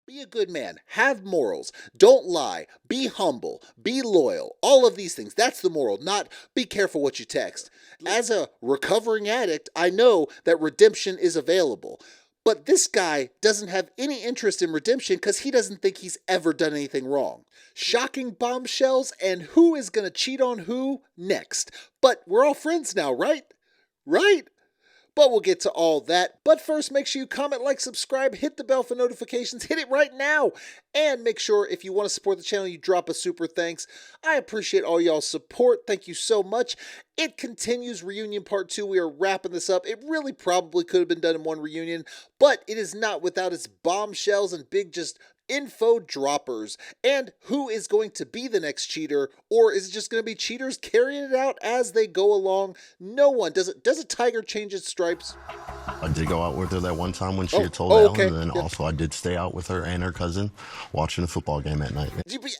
Be a good man. Have morals. Don't lie. Be humble. Be loyal. All of these things. That's the moral, not be careful what you text. As a recovering addict, I know that redemption is available. But this guy doesn't have any interest in redemption because he doesn't think he's ever done anything wrong. Shocking bombshells and who is going to cheat on who next. But we're all friends now, right? Right? But we'll get to all that. But first, make sure you comment, like, subscribe, hit the bell for notifications, hit it right now. And make sure if you want to support the channel, you drop a super thanks. I appreciate all y'all's support. Thank you so much. It continues reunion part 2. We are wrapping this up. It really probably could have been done in one reunion, but it is not without its bombshells and big just info droppers. And who is going to be the next cheater, or is it just going to be cheaters carrying it out as they go along? No one. Does a tiger change its stripes? I did go out with her that one time when she had told oh, Alan, okay. and then also I did stay out with her and her cousin watching a football game at night.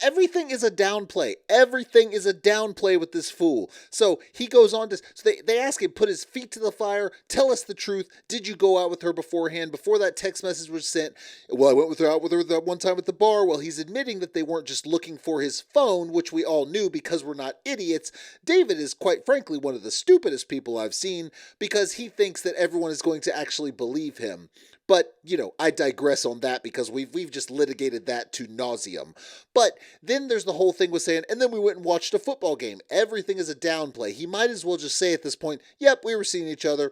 Everything is a downplay. Everything is a downplay with this fool. So he goes on to, so they ask him, put his feet to the fire, tell us the truth. Did you go out with her beforehand, before that text message was sent? Well, I went out with her that one time at the bar. Well, he's admitting that they weren't just looking for his phone, which we all knew because we're not idiots. David is quite frankly one of the stupidest people I've seen because he thinks that everyone is going to actually believe him. But, you know, I digress on that because we've just litigated that to nauseum. But then there's the whole thing with saying, and then we went and watched a football game. Everything is a downplay. He might as well just say at this point, yep, we were seeing each other.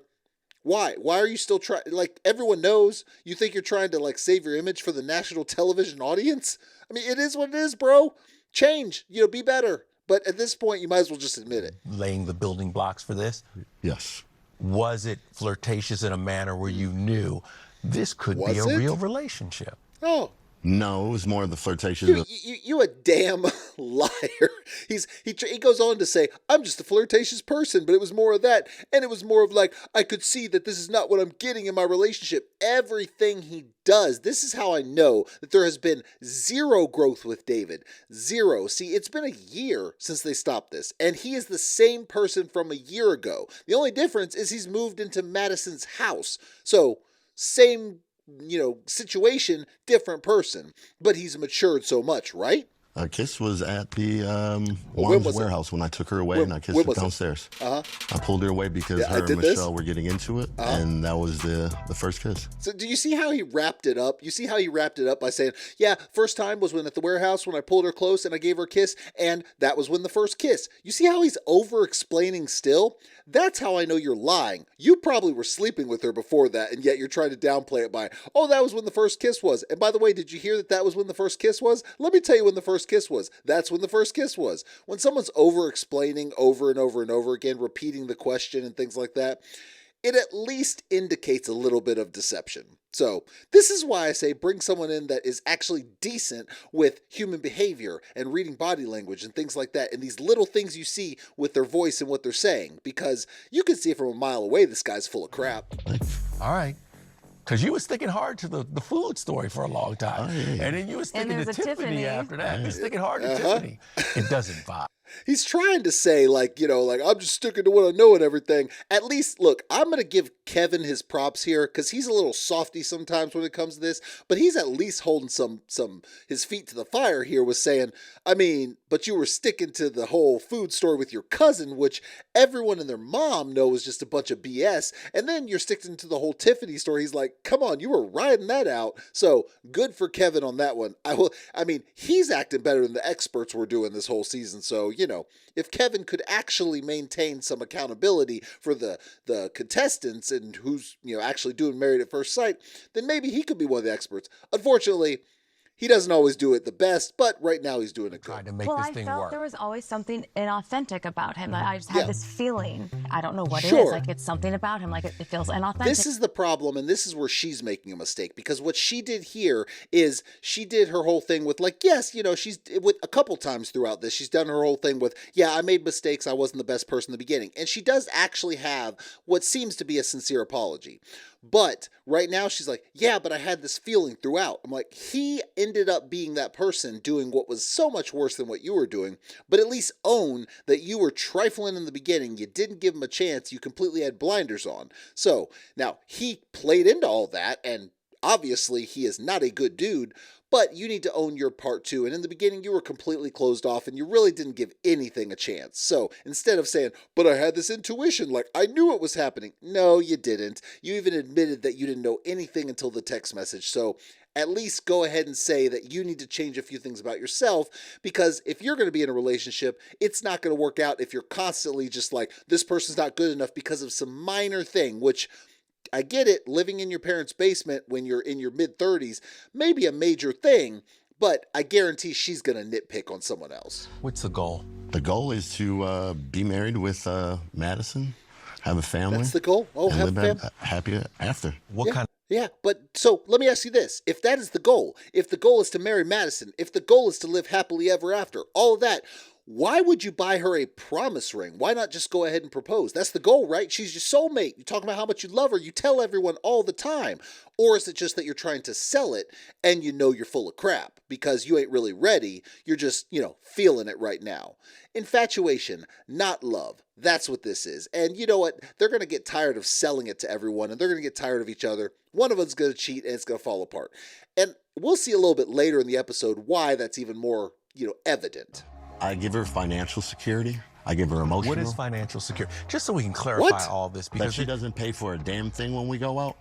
Why? Why are you still trying? Like, everyone knows. You think you're trying to, like, save your image for the national television audience? I mean, it is what it is, bro. Change. You know, be better. But at this point, you might as well just admit it. Laying the building blocks for this? Yes. Was it flirtatious in a manner where you knew this could be a real relationship? Oh. No, it was more of the flirtation. You a damn liar. He goes on to say, I'm just a flirtatious person, but it was more of that. And it was more of like, I could see that this is not what I'm getting in my relationship. Everything he does, this is how I know that there has been zero growth with David. Zero. See, it's been a year since they stopped this, and he is the same person from a year ago. The only difference is he's moved into Madison's house. So, same, you know, situation, different person, but he's matured so much, right? Our kiss was at the Warren's warehouse when I took her away, and I kissed her downstairs. I pulled her away because her and Michelle were getting into it, and that was the first kiss. So do you see how he wrapped it up? You see how he wrapped it up by saying, yeah, first time was when at the warehouse when I pulled her close and I gave her a kiss, and that was when the first kiss. You see how he's over-explaining still? That's how I know you're lying. You probably were sleeping with her before that, and yet you're trying to downplay it by, oh, that was when the first kiss was. And by the way, did you hear that that was when the first kiss was? Let me tell you when the first kiss was. That's when the first kiss was. When someone's over-explaining over and over and over again, repeating the question and things like that, it at least indicates a little bit of deception. So this is why I say bring someone in that is actually decent with human behavior and reading body language and things like that, and these little things you see with their voice and what they're saying, because you can see from a mile away this guy's full of crap. All right. Because you was sticking hard to the food story for a long time. Oh, yeah. And then you was sticking to Tiffany after that. You was sticking hard to Tiffany. It doesn't vibe. He's trying to say, like, you know, like, I'm just sticking to what I know and everything. At least, look, I'm going to give Kevin his props here because he's a little softy sometimes when it comes to this, but he's at least holding his feet to the fire here with saying, I mean, but you were sticking to the whole food story with your cousin, which everyone and their mom knows is just a bunch of BS. And then you're sticking to the whole Tiffany story. He's like, come on, you were riding that out. So good for Kevin on that one. I mean, he's acting better than the experts were doing this whole season. So, you know, if Kevin could actually maintain some accountability for the contestants and who's, you know, actually doing Married at First Sight, then maybe he could be one of the experts. Unfortunately, he doesn't always do it the best, but right now he's doing it good. Trying to make this thing I felt work. there was always something inauthentic about him. I just had this feeling. I don't know what it is. Like, it's something about him. Like, it feels inauthentic. This is the problem, and this is where she's making a mistake, because what she did here is she did her whole thing with, like, yes, you know, she's with a couple times throughout this, she's done her whole thing with, yeah, I made mistakes. I wasn't the best person in the beginning. And she does actually have what seems to be a sincere apology. But right now she's like, yeah, but I had this feeling throughout. I'm like, he ended up being that person doing what was so much worse than what you were doing, but at least own that you were trifling in the beginning. You didn't give him a chance. You completely had blinders on. So now he played into all that, and obviously he is not a good dude, but you need to own your part too. And in the beginning, you were completely closed off and you really didn't give anything a chance. So instead of saying, but I had this intuition, like I knew it was happening. No, you didn't. You even admitted that you didn't know anything until the text message. So at least go ahead and say that you need to change a few things about yourself, because if you're going to be in a relationship, it's not going to work out if you're constantly just like, this person's not good enough because of some minor thing, which I get it, living in your parents' basement when you're in your mid-30s may be a major thing, but I guarantee she's going to nitpick on someone else. What's the goal? The goal is to be married with Madison, have a family. That's the goal? Oh, have a family. Happy after. What kind of... Yeah, but so let me ask you this. If that is the goal, if the goal is to marry Madison, if the goal is to live happily ever after, all of that, why would you buy her a promise ring? Why not just go ahead and propose? That's the goal, right? She's your soulmate. You're talking about how much you love her. You tell everyone all the time. Or is it just that you're trying to sell it and you know you're full of crap because you ain't really ready? You're just, feeling it right now. Infatuation, not love. That's what this is. And you know what? They're going to get tired of selling it to everyone, and they're going to get tired of each other. One of them's going to cheat and it's going to fall apart. And we'll see a little bit later in the episode why that's even more, evident. I give her financial security. I give her emotional. What is financial security? Just so we can clarify all this. Because that she doesn't pay for a damn thing when we go out.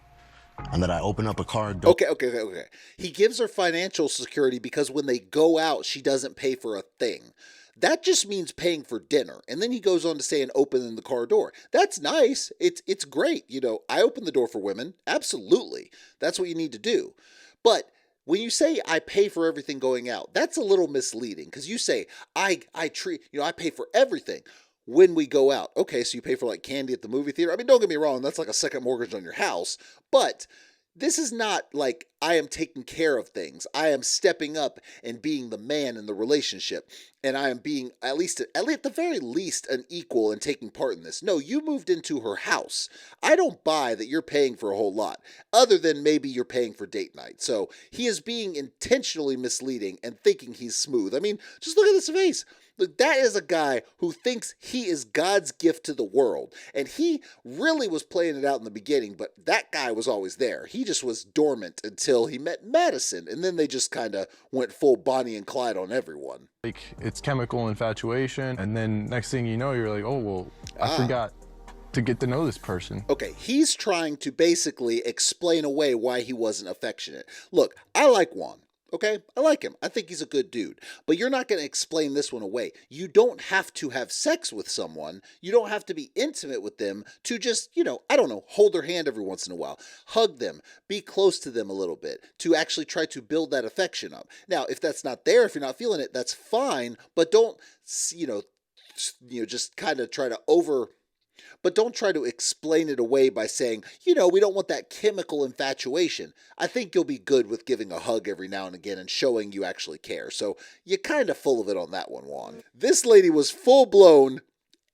And that I open up a car door. Okay. He gives her financial security because when they go out, she doesn't pay for a thing. That just means paying for dinner. And then he goes on to say and opening the car door. That's nice. It's great. I open the door for women. Absolutely. That's what you need to do. But when you say I pay for everything going out, that's a little misleading because you say I pay for everything when we go out. Okay, so you pay for like candy at the movie theater. I mean, don't get me wrong, that's like a second mortgage on your house, but this is not like I am taking care of things. I am stepping up and being the man in the relationship, and I am being at the very least an equal and taking part in this. No, you moved into her house. I don't buy that you're paying for a whole lot, other than maybe you're paying for date night. So he is being intentionally misleading and thinking he's smooth. I mean, just look at his face. Look, that is a guy who thinks he is God's gift to the world. And he really was playing it out in the beginning, but that guy was always there. He just was dormant until he met Madison. And then they just kind of went full Bonnie and Clyde on everyone. Like, it's chemical infatuation. And then next thing you know, you're like, oh, well, I forgot to get to know this person. Okay, he's trying to basically explain away why he wasn't affectionate. Look, I like Juan. Okay, I like him. I think he's a good dude. But you're not going to explain this one away. You don't have to have sex with someone. You don't have to be intimate with them to just, hold their hand every once in a while. Hug them. Be close to them a little bit to actually try to build that affection up. Now, if that's not there, if you're not feeling it, that's fine. But don't, just kind of try to But don't try to explain it away by saying, we don't want that chemical infatuation. I think you'll be good with giving a hug every now and again and showing you actually care. So you're kind of full of it on that one, Juan. This lady was full-blown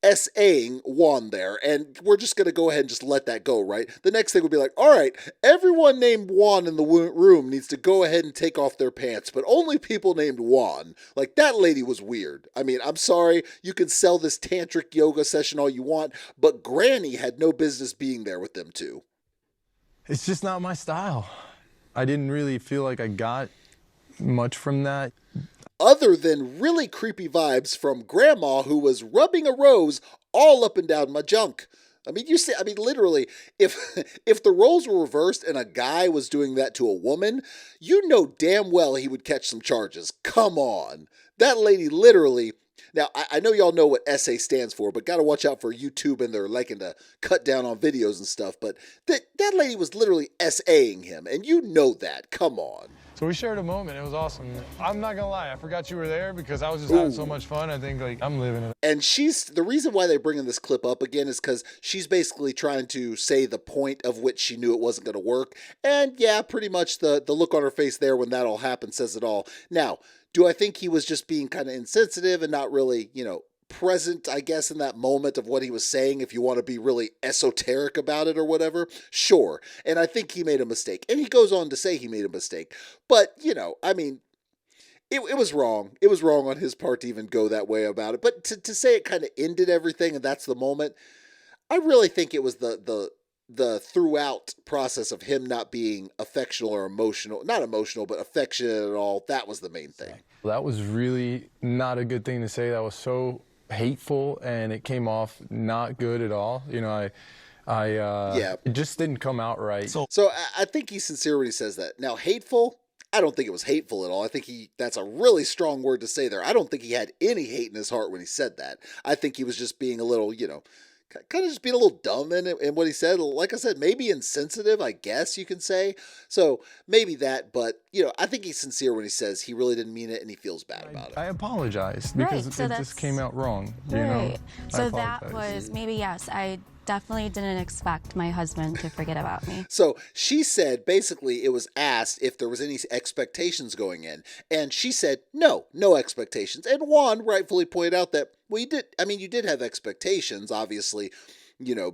S-ing Juan there, and we're just going to go ahead and just let that go, right? The next thing would be like, all right, everyone named Juan in the room needs to go ahead and take off their pants, but only people named Juan. Like, that lady was weird. I mean, I'm sorry, you can sell this tantric yoga session all you want, but Granny had no business being there with them two. It's just not my style. I didn't really feel like I got much from that. Other than really creepy vibes from Grandma, who was rubbing a rose all up and down my junk. I mean, literally, if the roles were reversed and a guy was doing that to a woman, you know damn well he would catch some charges. Come on. That lady literally... Now, I know y'all know what SA stands for, but got to watch out for YouTube and they're liking to cut down on videos and stuff. But that lady was literally SAing him, and you know that. Come on. So we shared a moment. It was awesome. I'm not gonna lie, I forgot you were there because I was just having so much fun. I think I'm living it. And the reason why they're bringing this clip up again is because she's basically trying to say the point of which she knew it wasn't gonna work. And yeah, pretty much the look on her face there when that all happened says it all. Now, do I think he was just being kind of insensitive and not really, present, I guess, in that moment of what he was saying, if you want to be really esoteric about it or whatever? Sure. And I think he made a mistake. And he goes on to say he made a mistake. But, it was wrong. It was wrong on his part to even go that way about it. But to say it kind of ended everything and that's the moment, I really think it was the the throughout process of him not being affectional or emotional, not emotional, but affectionate at all, that was the main thing. That was really not a good thing to say. That was so hateful, and it came off not good at all. You know, it just didn't come out right. So I think he's sincere when he says that. Now, hateful, I don't think it was hateful at all. I think that's a really strong word to say there. I don't think he had any hate in his heart when he said that. I think he was just being a little, kind of just being a little dumb in what he said. Like I said, maybe insensitive, I guess you can say. So maybe that, but, I think he's sincere when he says he really didn't mean it and he feels bad about it. I apologized because it just came out wrong. Right. So that was maybe, yes, I definitely didn't expect my husband to forget about me. So she said, basically, it was asked if there was any expectations going in. And she said, no expectations. And Juan rightfully pointed out that, well, you did have expectations, obviously,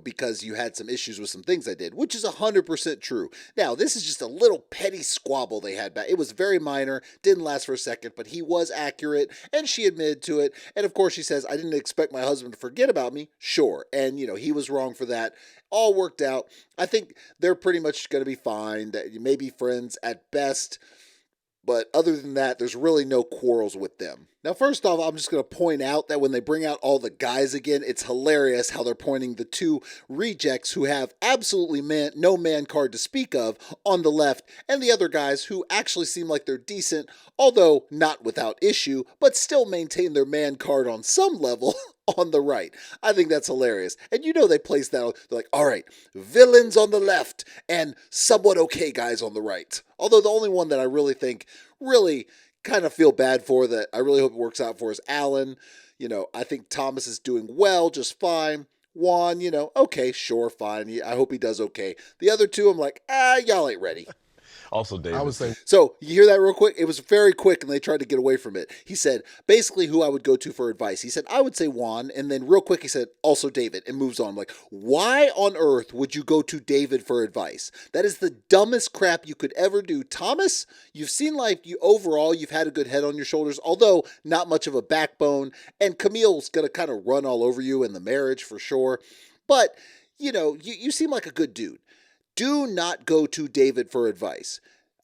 because you had some issues with some things I did, which is 100% true. Now, this is just a little petty squabble they had back. It was very minor, didn't last for a second, but he was accurate, and she admitted to it. And of course, she says, I didn't expect my husband to forget about me. Sure. And, he was wrong for that. All worked out. I think they're pretty much going to be fine. That you may be friends at best. But other than that, there's really no quarrels with them. Now, first off, I'm just going to point out that when they bring out all the guys again, it's hilarious how they're pointing the two rejects who have absolutely no man card to speak of on the left, and the other guys who actually seem like they're decent, although not without issue, but still maintain their man card on some level on the right. I think that's hilarious. And they place that, they're like, all right, villains on the left and somewhat okay guys on the right. Although the only one that I really think kind of feel bad for, that I really hope it works out for, is Alan. I think Thomas is doing well, just fine. Juan, okay, sure, fine. I hope he does okay. The other two, I'm like, y'all ain't ready. Also, David. I would say. So, you hear that real quick? It was very quick, and they tried to get away from it. He said, basically, who I would go to for advice. He said, I would say Juan, and then real quick, he said, also David, and moves on. Like, why on earth would you go to David for advice? That is the dumbest crap you could ever do. Thomas, you've seen life. Overall, you've had a good head on your shoulders, although not much of a backbone, and Camille's going to kind of run all over you in the marriage for sure. But, you seem like a good dude. Do not go to David for advice.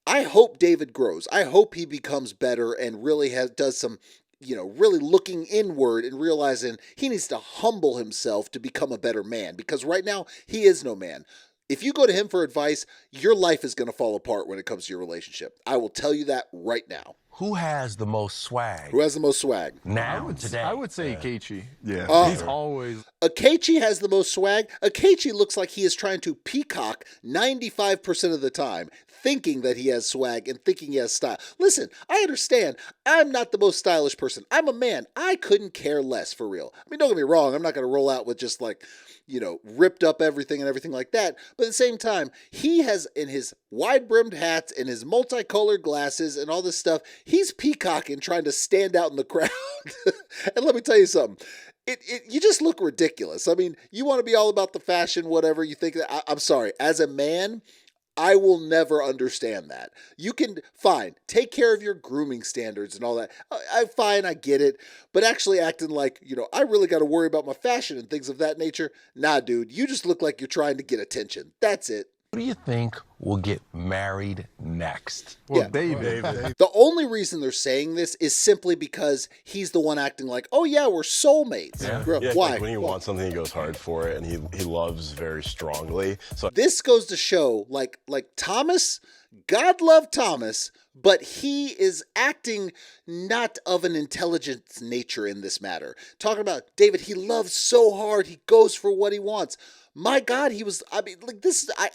I hope David grows. I hope he becomes better and really does some, really looking inward and realizing he needs to humble himself to become a better man, because right now he is no man. If you go to him for advice, your life is going to fall apart when it comes to your relationship. I will tell you that right now. Who has the most swag? Who has the most swag? Now, today. I would say Akechi. Yeah. He's always. Akechi has the most swag. Akechi looks like he is trying to peacock 95% of the time, thinking that he has swag and thinking he has style. Listen, I understand. I'm not the most stylish person. I'm a man. I couldn't care less, for real. I mean, don't get me wrong. I'm not going to roll out with just like, ripped up everything and everything like that. But at the same time, he has, in his wide-brimmed hats and his multicolored glasses and all this stuff, he's peacocking, trying to stand out in the crowd. And let me tell you something. You just look ridiculous. I mean, you want to be all about the fashion, whatever you think. I'm sorry. As a man, I will never understand that. You can, fine, take care of your grooming standards and all that. Fine, I get it. But actually acting like, I really got to worry about my fashion and things of that nature. Nah, dude, you just look like you're trying to get attention. That's it. Who do you think will get married next? Well, Yeah. David. The only reason they're saying this is simply because he's the one acting like, oh yeah, we're soulmates. Yeah, Why? like when he wants something, he goes hard for it, and he loves very strongly. So This goes to show, like Thomas, God love Thomas, but he is acting not of an intelligent nature in this matter. Talking about David, he loves so hard, he goes for what he wants. My God,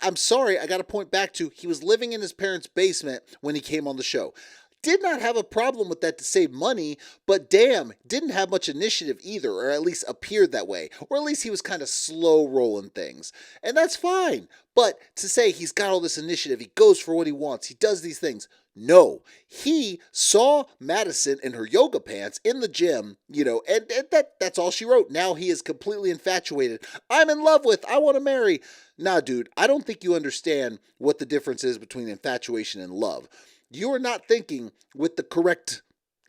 I'm sorry, I got to point back to, he was living in his parents' basement when he came on the show. Did not have a problem with that to save money, but damn, didn't have much initiative either, or at least appeared that way. Or at least he was kind of slow rolling things. And that's fine. But to say he's got all this initiative, he goes for what he wants, he does these things. No, he saw Madison in her yoga pants in the gym, and that's all she wrote. Now he is completely infatuated. I'm in love with, I want to marry. Nah, dude, I don't think you understand what the difference is between infatuation and love. You are not thinking with the correct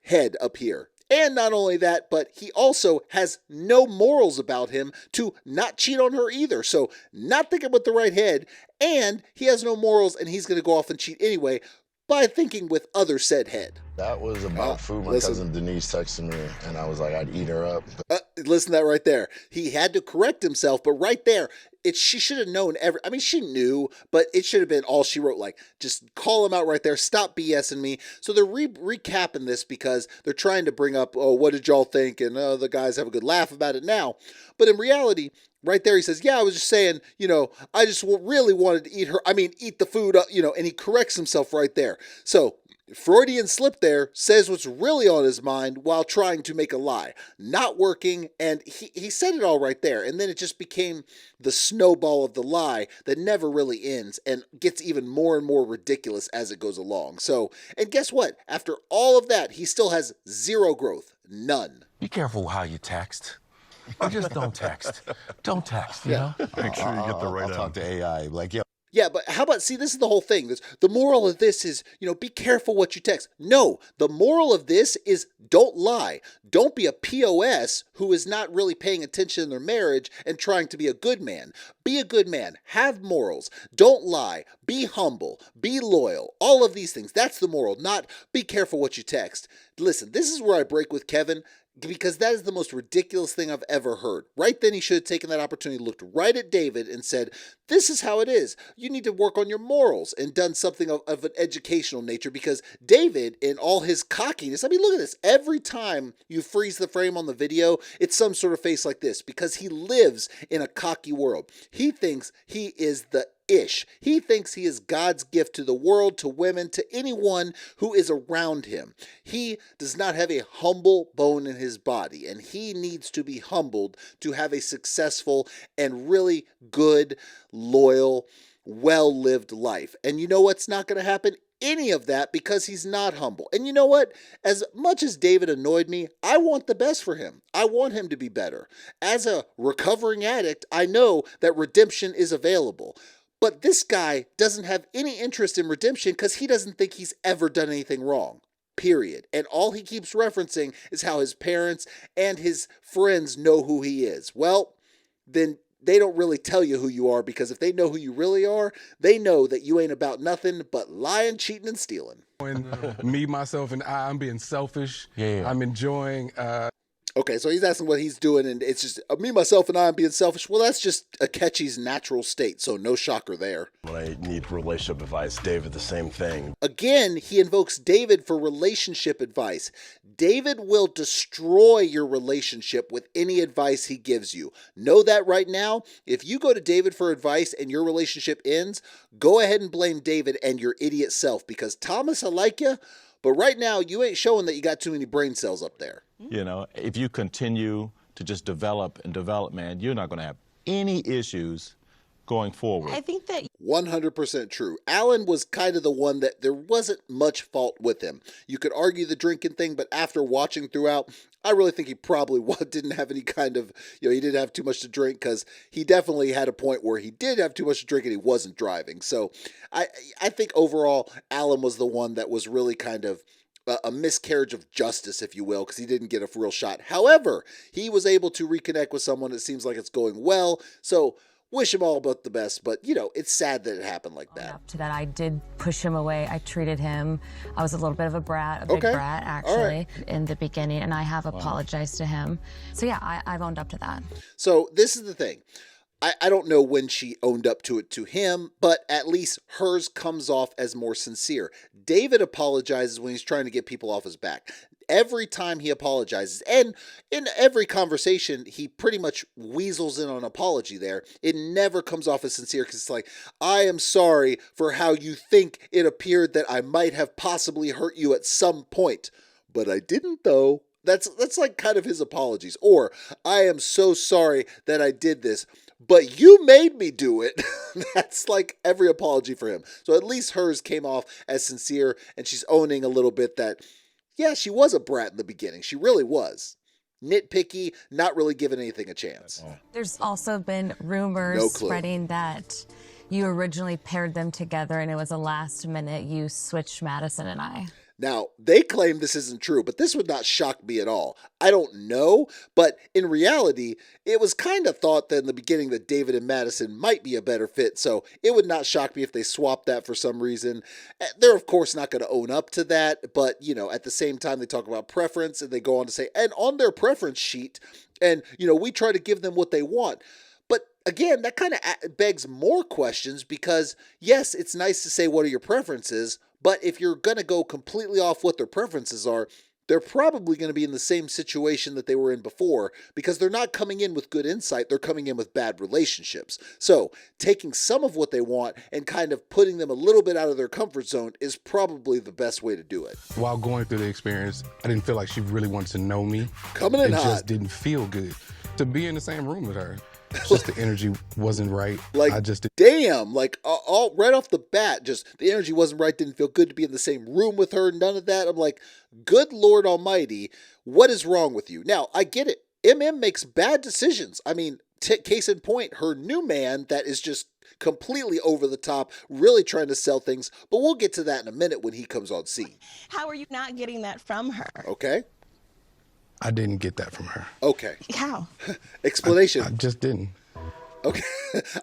head up here. And not only that, but he also has no morals about him to not cheat on her either. So not thinking with the right head, and he has no morals and he's going to go off and cheat anyway by thinking with other said head. That was about food. My cousin Denise texted me, and I was like, I'd eat her up. Listen to that right there. He had to correct himself, but right there, she should have known I mean, she knew, but it should have been all she wrote. Like, just call him out right there. Stop BSing me. So they're recapping this because they're trying to bring up, oh, what did y'all think? And the guys have a good laugh about it now. But in reality, right there, he says, yeah, I was just saying, I just really wanted to eat the food, and he corrects himself right there. So Freudian slip there, says what's really on his mind while trying to make a lie. Not working, and he said it all right there. And then it just became the snowball of the lie that never really ends and gets even more and more ridiculous as it goes along. So, and guess what? After all of that, he still has zero growth. None. Be careful how you text. Or just don't text. Don't text, you know? Make sure you get the right I'll talk to AI. Like, yeah, but how about, see, this is the whole thing. The moral of this is, be careful what you text. No, the moral of this is don't lie. Don't be a POS who is not really paying attention in their marriage and trying to be a good man. Be a good man. Have morals. Don't lie. Be humble. Be loyal. All of these things. That's the moral, not be careful what you text. Listen, this is where I break with Kevin, because that is the most ridiculous thing I've ever heard. Right then, he should have taken that opportunity, looked right at David and said, this is how it is. You need to work on your morals, and done something of an educational nature, because David, in all his cockiness, I mean, look at this. Every time you freeze the frame on the video, it's some sort of face like this, because he lives in a cocky world. He thinks he is the ish. He thinks he is God's gift to the world, to women, to anyone who is around him. He does not have a humble bone in his body, and he needs to be humbled to have a successful and really good, loyal, well-lived life. And you know what's not going to happen? Any of that, because he's not humble. And you know what? As much as David annoyed me, I want the best for him. I want him to be better. As a recovering addict, I know that redemption is available. But this guy doesn't have any interest in redemption because he doesn't think he's ever done anything wrong. Period. And all he keeps referencing is how his parents and his friends know who he is. Well, then they don't really tell you who you are, because if they know who you really are, they know that you ain't about nothing but lying, cheating, and stealing. Me, myself, and I'm being selfish. Yeah. I'm enjoying... Okay, so he's asking what he's doing, and it's just me, myself, and I am being selfish. Well, that's just Akechi's natural state, so no shocker there. When I need relationship advice, David, the same thing. Again, he invokes David for relationship advice. David will destroy your relationship with any advice he gives you. Know that right now. If you go to David for advice and your relationship ends, go ahead and blame David and your idiot self, because Thomas, I like you, but right now you ain't showing that you got too many brain cells up there. If you continue to just develop, man, you're not going to have any issues going forward. I think that 100% true. Alan was kind of the one that there wasn't much fault with him. You could argue the drinking thing, but after watching throughout, I really think he probably didn't have any kind of, he didn't have too much to drink, because he definitely had a point where he did have too much to drink and he wasn't driving. So I think overall, Alan was the one that was really kind of a miscarriage of justice, if you will, because he didn't get a real shot. However, he was able to reconnect with someone. It seems like it's going well. So wish him all but the best, but it's sad that it happened like that. Up to that, I did push him away. I treated him. I was a little bit of a brat, a big brat, actually, in the beginning, and I have apologized to him. So yeah, I've owned up to that. So this is the thing. I don't know when she owned up to it to him, but at least hers comes off as more sincere. David apologizes when he's trying to get people off his back. Every time he apologizes, and in every conversation, he pretty much weasels in on an apology there. It never comes off as sincere, because it's like, I am sorry for how you think it appeared that I might have possibly hurt you at some point, but I didn't though. That's like kind of his apologies. Or, I am so sorry that I did this, but you made me do it. That's like every apology for him. So at least hers came off as sincere, and she's owning a little bit that, yeah, she was a brat in the beginning. She really was. Nitpicky, not really giving anything a chance. There's also been rumors spreading that you originally paired them together, and it was a last minute you switched Madison and I. Now, they claim this isn't true, but this would not shock me at all. I don't know, but in reality, it was kind of thought that in the beginning that David and Madison might be a better fit, so it would not shock me if they swapped that for some reason. They're, of course, not going to own up to that, but, at the same time, they talk about preference, and they go on to say, and on their preference sheet, and, we try to give them what they want. But again, that kind of begs more questions because, yes, it's nice to say, what are your preferences? But if you're going to go completely off what their preferences are, they're probably going to be in the same situation that they were in before because they're not coming in with good insight. They're coming in with bad relationships. So taking some of what they want and kind of putting them a little bit out of their comfort zone is probably the best way to do it. While going through the experience, I didn't feel like she really wanted to know me. Coming in hot. It just didn't feel good to be in the same room with her. Just the energy wasn't right. Damn, all right off the bat, just the energy wasn't right, didn't feel good to be in the same room with her, none of that. I'm like, good Lord Almighty, what is wrong with you? Now, I get it. MM makes bad decisions. I mean, case in point, her new man that is just completely over the top, really trying to sell things, but we'll get to that in a minute when he comes on scene. How are you not getting that from her? Okay. I didn't get that from her. Okay. How? Explanation. I just didn't. Okay.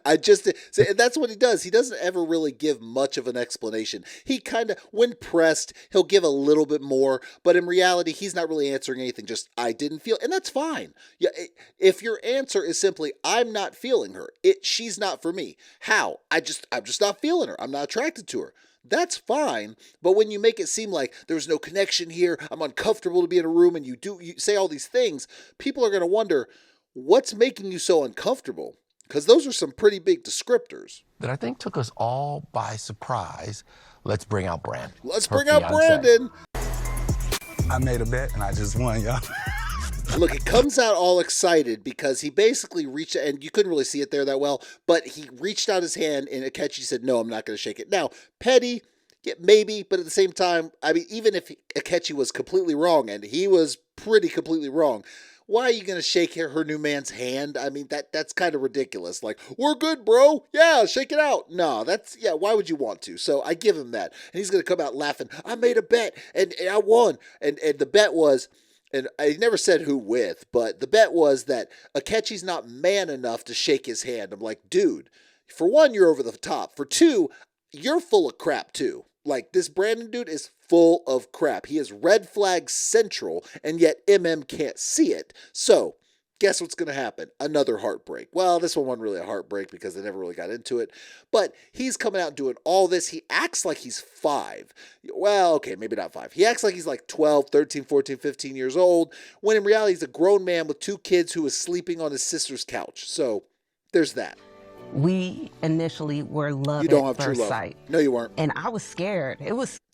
And that's what he does. He doesn't ever really give much of an explanation. He kind of, when pressed, he'll give a little bit more, but in reality, he's not really answering anything. Just, I didn't feel, and that's fine. Yeah. If your answer is simply, I'm not feeling her, she's not for me. How? I'm just not feeling her. I'm not attracted to her. That's fine, but when you make it seem like there's no connection here, I'm uncomfortable to be in a room, and you say all these things, people are going to wonder, what's making you so uncomfortable? Because those are some pretty big descriptors. That I think took us all by surprise. Let's bring out Brandon. Let's bring out Brandon. I made a bet, and I just won, y'all. Look, he comes out all excited because he basically reached, and you couldn't really see it there that well, but he reached out his hand and Akechi said, no, I'm not going to shake it. Now, petty, yeah, maybe, but at the same time, I mean, even if Akechi was completely wrong, and he was pretty completely wrong, why are you going to shake her new man's hand? I mean, that's kind of ridiculous. Like, we're good, bro. Yeah, shake it out. No, why would you want to? So I give him that. And he's going to come out laughing. I made a bet, and I won. And the bet was, and I never said who with, but the bet was that Akechi's not man enough to shake his hand. I'm like, dude, for one, you're over the top. For two, you're full of crap too. Like, this Brandon dude is full of crap. He is red flag central, and yet MM can't see it. So, guess what's going to happen? Another heartbreak. Well, this one wasn't really a heartbreak because they never really got into it. But he's coming out doing all this. He acts like he's 5. Well, okay, maybe not 5. He acts like he's like 12, 13, 14, 15 years old, when in reality he's a grown man with 2 kids who is sleeping on his sister's couch. So, there's that. We initially were love at first sight. No, you weren't. And I was scared.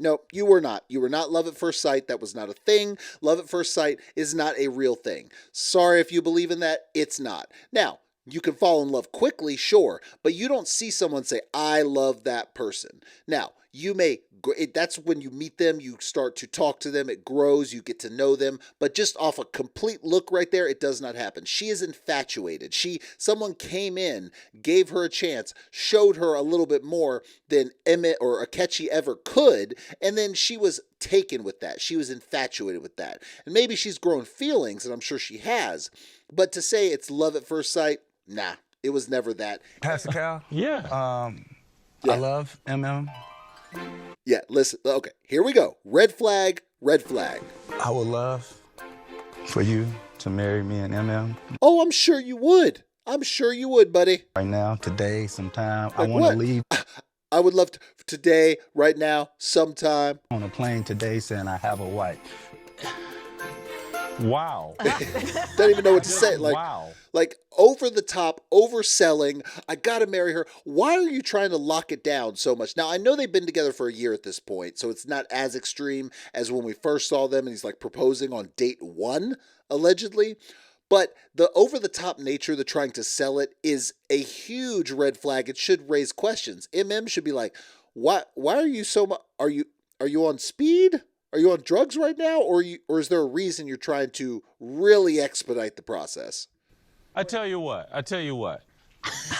No, you were not. You were not love at first sight. That was not a thing. Love at first sight is not a real thing. Sorry if you believe in that. It's not. Now, you can fall in love quickly, sure, but you don't see someone say, I love that person. Now, that's when you meet them, you start to talk to them, it grows, you get to know them, but just off a complete look right there, it does not happen. She is infatuated. Someone came in, gave her a chance, showed her a little bit more than Emmett or Akechi ever could, and then she was taken with that. She was infatuated with that. And maybe she's grown feelings, and I'm sure she has, but to say it's love at first sight, nah, it was never that. Pastor Cal? Yeah. I love MM. Yeah, listen, okay, here we go. Red flag, red flag. I would love for you to marry me and MM. Oh, I'm sure you would. I'm sure you would, buddy. Right now, today, sometime. Like I want to leave. I would love to, today, right now, sometime. On a plane today saying I have a wife. Wow. Don't even know what to say. Like, wow. Like, over the top, overselling, I gotta marry her. Why are you trying to lock it down so much? Now, I know they've been together for a year at this point, so it's not as extreme as when we first saw them and he's like proposing on date 1, allegedly. But the over-the-top nature, the trying to sell it, is a huge red flag. It should raise questions. MM should be like, why are you so much, are you on speed? Are you on drugs right now? Or is there a reason you're trying to really expedite the process? I tell you what.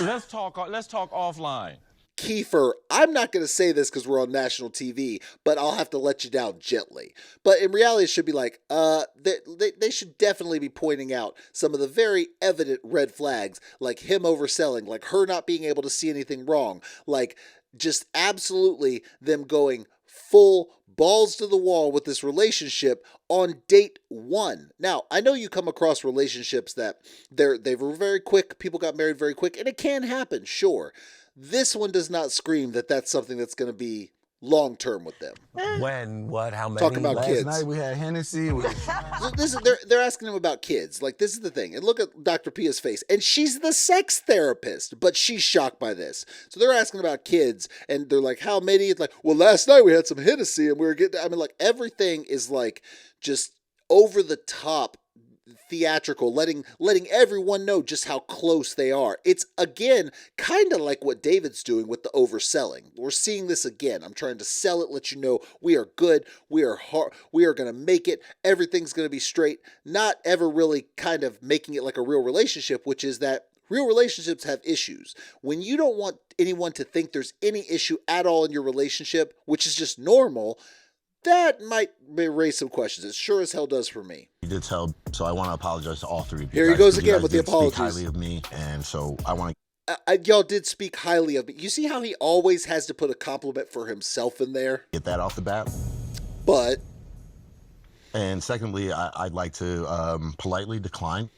Let's talk offline. Kiefer, I'm not going to say this because we're on national TV, but I'll have to let you down gently. But in reality, it should be like, they should definitely be pointing out some of the very evident red flags, like him overselling, like her not being able to see anything wrong, like just absolutely them going full balls to the wall with this relationship on date 1. Now, I know you come across relationships that they were very quick, people got married very quick, and it can happen, sure. This one does not scream that that's something that's going to be long-term with them. When, what, how many? Talking about kids. Last night we had Hennessy. They're asking him about kids. Like, this is the thing. And look at Dr. Pia's face. And she's the sex therapist, but she's shocked by this. So they're asking about kids, and they're like, how many? It's like, well, last night we had some Hennessy, and we were getting, I mean, like, everything is, like, just over the top theatrical, letting everyone know just how close they are. It's again kind of like what David's doing with the overselling. We're seeing this again. I'm trying to sell it, let you know we are good, we are hard, we are going to make it, everything's going to be straight, not ever really kind of making it like a real relationship, which is that real relationships have issues. When you don't want anyone to think there's any issue at all in your relationship, which is just normal, that might raise some questions. It sure as hell does for me. You did tell, so I want to apologize to all three of you. Here he goes again with the apologies. Speak highly of me, and so I want to. Y'all did speak highly of me. You see how he always has to put a compliment for himself in there? Get that off the bat. But. And secondly, I'd like to politely decline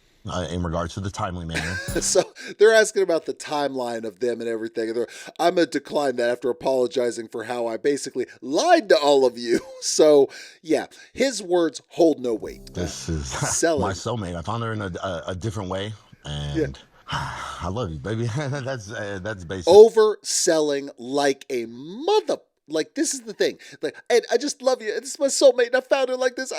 in regards to the timely manner. So they're asking about the timeline of them and everything. And I'm going to decline that after apologizing for how I basically lied to all of you. So yeah, his words hold no weight. This is my soulmate. I found her in a different way. And I love you, baby. that's basic. Overselling like a mother. Like, this is the thing. Like, and I just love you. It's my soulmate, and I found her like this.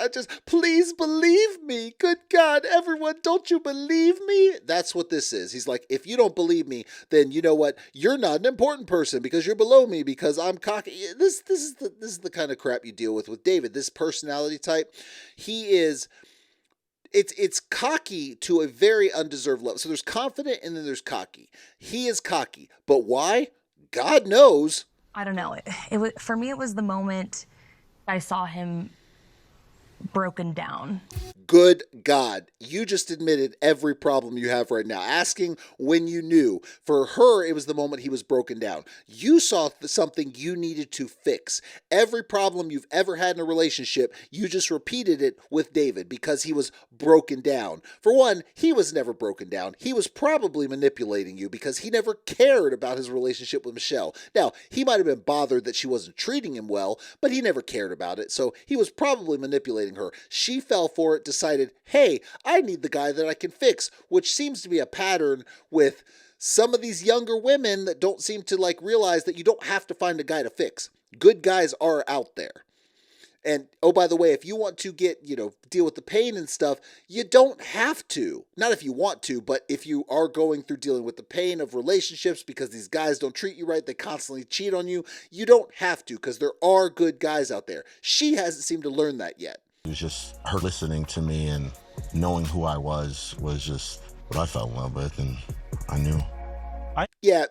Please believe me. Good God, everyone, don't you believe me? That's what this is. He's like, if you don't believe me, then you know what? You're not an important person because you're below me because I'm cocky. This is the kind of crap you deal with David. This personality type, he is. It's cocky to a very undeserved level. So there's confident and then there's cocky. He is cocky, but why? God knows. I don't know. It was, for me, it was the moment I saw him broken down. Good God. You just admitted every problem you have right now. Asking when you knew. For her, it was the moment he was broken down. You saw something you needed to fix. Every problem you've ever had in a relationship, you just repeated it with David because he was broken down. For one, he was never broken down. He was probably manipulating you because he never cared about his relationship with Michelle. Now, he might have been bothered that she wasn't treating him well, but he never cared about it. So he was probably manipulating her. She fell for it, decided, hey, I need the guy that I can fix, which seems to be a pattern with some of these younger women that don't seem to realize that you don't have to find a guy to fix. Good guys are out there. And, oh, by the way, if you want to deal with the pain and stuff, you don't have to. Not if you want to, but if you are going through dealing with the pain of relationships because these guys don't treat you right, they constantly cheat on you, you don't have to because there are good guys out there. She hasn't seemed to learn that yet. It was just her listening to me and knowing who I was just what I fell in love with, and I knew. Yeah,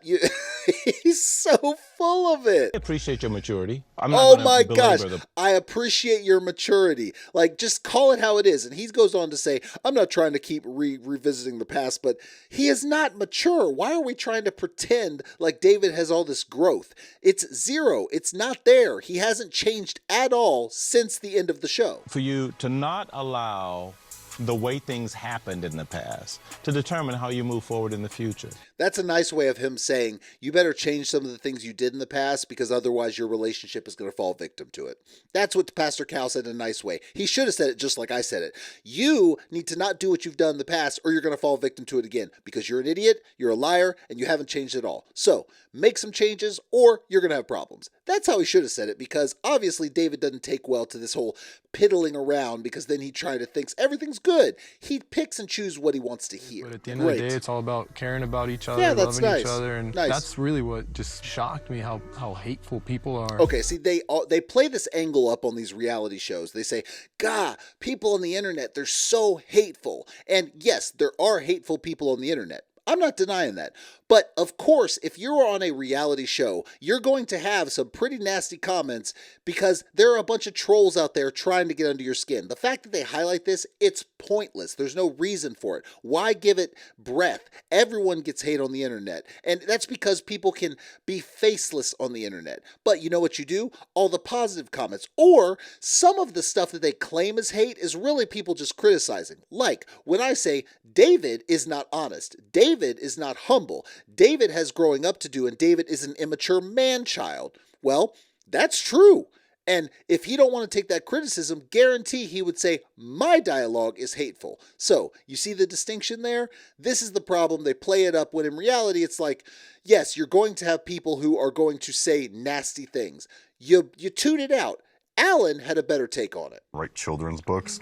he's so full of it. I appreciate your maturity. I'm not oh my gosh, the... I appreciate your maturity. Like, just call it how it is. And he goes on to say, I'm not trying to keep revisiting the past, but he is not mature. Why are we trying to pretend like David has all this growth? It's zero. It's not there. He hasn't changed at all since the end of the show. For you to not allow the way things happened in the past to determine how you move forward in the future. That's a nice way of him saying, you better change some of the things you did in the past because otherwise your relationship is going to fall victim to it. That's what Pastor Cal said in a nice way. He should have said it just like I said it. You need to not do what you've done in the past or you're going to fall victim to it again because you're an idiot, you're a liar, and you haven't changed at all. So make some changes or you're going to have problems. That's how he should have said it because obviously David doesn't take well to this whole piddling around because then he tries to think everything's good. He picks and chooses what he wants to hear. But at the end of the day, it's all about caring about each other, that's loving nice. each other, and that's really what just shocked me, how hateful people are. Okay, see, they play this angle up on these reality shows. They say, God, people on the internet, they're so hateful. And yes, there are hateful people on the internet. I'm not denying that. But of course, if you're on a reality show, you're going to have some pretty nasty comments because there are a bunch of trolls out there trying to get under your skin. The fact that they highlight this, it's pointless. There's no reason for it. Why give it breath? Everyone gets hate on the internet. And that's because people can be faceless on the internet. But you know what you do? All the positive comments. Or some of the stuff that they claim is hate is really people just criticizing. Like when I say David is not honest, David is not humble, David has growing up to do, and David is an immature man-child. Well, that's true. And if he don't want to take that criticism, guarantee he would say, my dialogue is hateful. So, you see the distinction there? This is the problem. They play it up when in reality it's like, yes, you're going to have people who are going to say nasty things. You tune it out. Alan had a better take on it. Write children's books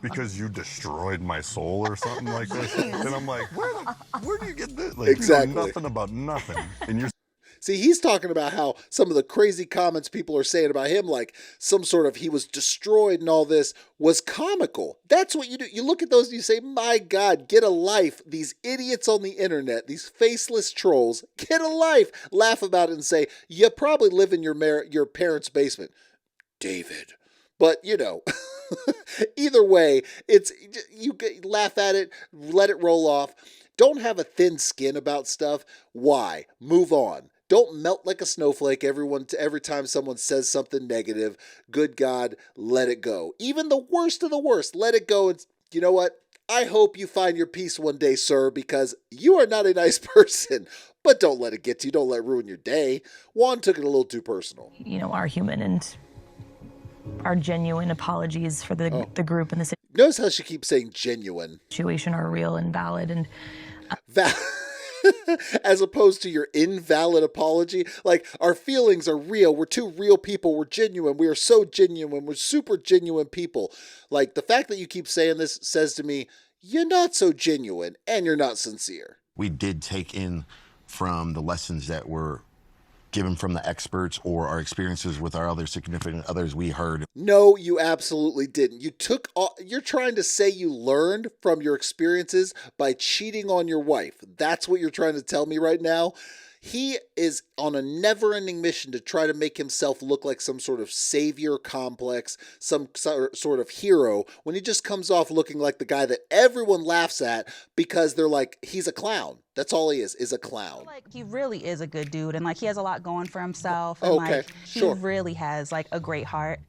because you destroyed my soul or something like this. And I'm like, where do you get this? Like, exactly. You know nothing about nothing. And you're See, he's talking about how some of the crazy comments people are saying about him, like some sort of he was destroyed and all this, was comical. That's what you do. You look at those and you say, my God, get a life. These idiots on the internet, these faceless trolls, get a life. Laugh about it and say, you probably live in your parents' basement. David. But, you know, either way, you laugh at it, let it roll off. Don't have a thin skin about stuff. Why? Move on. Don't melt like a snowflake every time someone says something negative. Good God, let it go. Even the worst of the worst, let it go. And you know what? I hope you find your peace one day, sir, because you are not a nice person. But don't let it get to you. Don't let it ruin your day. Juan took it a little too personal. You know, our human and our genuine apologies for the group and the Notice how she keeps saying genuine. Situation are real and valid and as opposed to your invalid apology. Like, our feelings are real. We're two real people. We're genuine. We are so genuine. We're super genuine people. Like, the fact that you keep saying this says to me, you're not so genuine and you're not sincere. We did take in from the lessons that were given from the experts or our experiences with our other significant others we heard. No, you absolutely didn't. You're trying to say you learned from your experiences by cheating on your wife. That's what you're trying to tell me right now. He is on a never-ending mission to try to make himself look like some sort of savior complex, some sort of hero, when he just comes off looking like the guy that everyone laughs at because they're like, he's a clown. That's all he is a clown. Like, he really is a good dude, and like he has a lot going for himself. And, okay, like, sure. He really has like a great heart.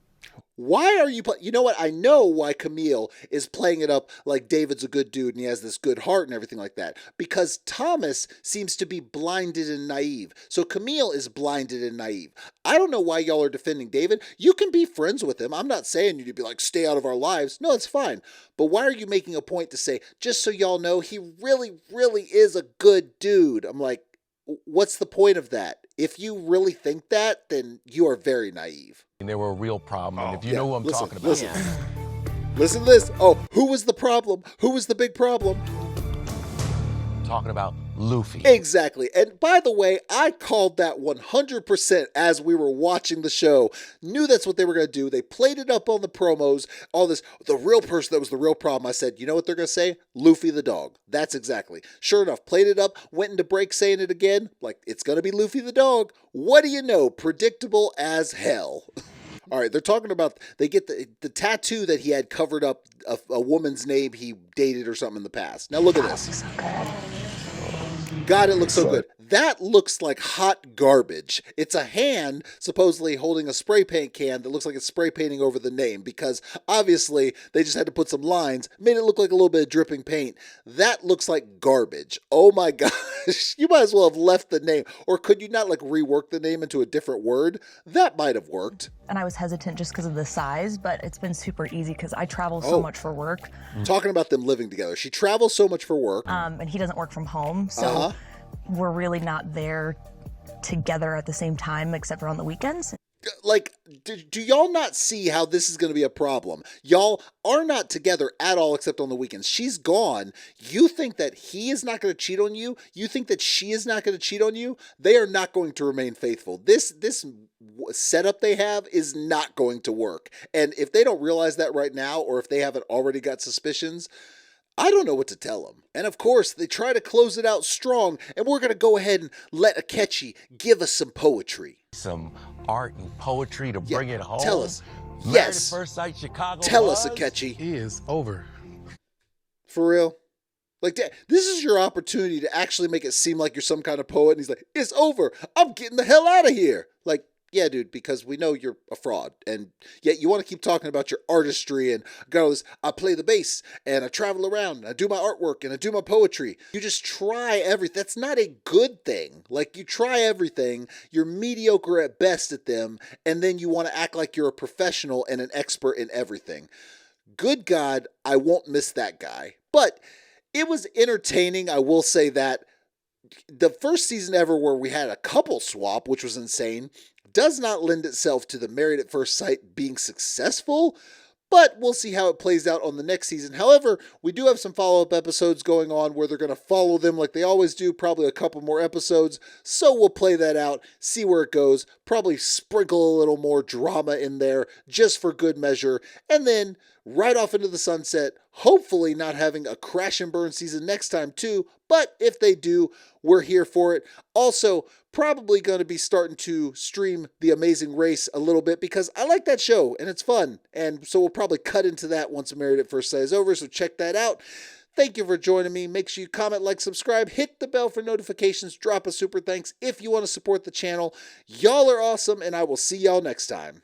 Why are you you know what? I know why Camille is playing it up like David's a good dude and he has this good heart and everything like that. Because Thomas seems to be blinded and naive. So Camille is blinded and naive. I don't know why y'all are defending David. You can be friends with him. I'm not saying you to be like, stay out of our lives. No, it's fine. But why are you making a point to say, just so y'all know, he really, really is a good dude? I'm like, what's the point of that? If you really think that, then you are very naive. And they were a real problem. And if you know who I'm talking about. Listen to this. Oh, who was the problem? Who was the big problem? Talking about Luffy. Exactly. And by the way, I called that 100% as we were watching the show. Knew that's what they were going to do. They played it up on the promos. All this, the real person that was the real problem. I said, you know what they're going to say? Luffy the dog. That's exactly. Sure enough, played it up, went into break saying it again. Like, it's going to be Luffy the dog. What do you know? Predictable as hell. All right, they're talking about, they get the tattoo that he had covered up a woman's name he dated or something in the past. Now look at this. God, it looks so good. That looks like hot garbage. It's a hand supposedly holding a spray paint can that looks like it's spray painting over the name because obviously they just had to put some lines, made it look like a little bit of dripping paint. That looks like garbage. Oh my gosh. You might as well have left the name. Or could you not like rework the name into a different word? That might have worked. And I was hesitant just because of the size, but it's been super easy because I travel so much for work. Talking about them living together. She travels so much for work. And he doesn't work from home, so we're really not there together at the same time except for on the weekends. Like, do y'all not see how this is going to be a problem? Y'all are not together at all except on the weekends. She's gone. You think that he is not going to cheat on you? You think that she is not going to cheat on you? They are not going to remain faithful. This setup they have is not going to work. And if they don't realize that right now, or if they haven't already got suspicions, I don't know what to tell them. And of course, they try to close it out strong, and we're going to go ahead and let Akechi give us some poetry. Some art and poetry to bring it home. Tell us. Married at First Sight Chicago. Tell us, Akechi. He is over. For real? Like, this is your opportunity to actually make it seem like you're some kind of poet. And he's like, it's over. I'm getting the hell out of here. Like, yeah, dude, because we know you're a fraud. And yet you want to keep talking about your artistry and got all this. I play the bass and I travel around and I do my artwork and I do my poetry. You just try everything. That's not a good thing. Like, you try everything. You're mediocre at best at them. And then you want to act like you're a professional and an expert in everything. Good God, I won't miss that guy. But it was entertaining, I will say that. The first season ever where we had a couple swap, which was insane, does not lend itself to the Married at First Sight being successful, but we'll see how it plays out on the next season. However, we do have some follow-up episodes going on where they're going to follow them like they always do, probably a couple more episodes, so we'll play that out, see where it goes, probably sprinkle a little more drama in there just for good measure, and then right off into the sunset, hopefully not having a crash and burn season next time too, but if they do, we're here for it. Also, probably going to be starting to stream The Amazing Race a little bit because I like that show and it's fun, and so we'll probably cut into that once Married at First Sight is over, so check that out. Thank you for joining me. Make sure you comment, like, subscribe, hit the bell for notifications, drop a super thanks if you want to support the channel. Y'all are awesome, and I will see y'all next time.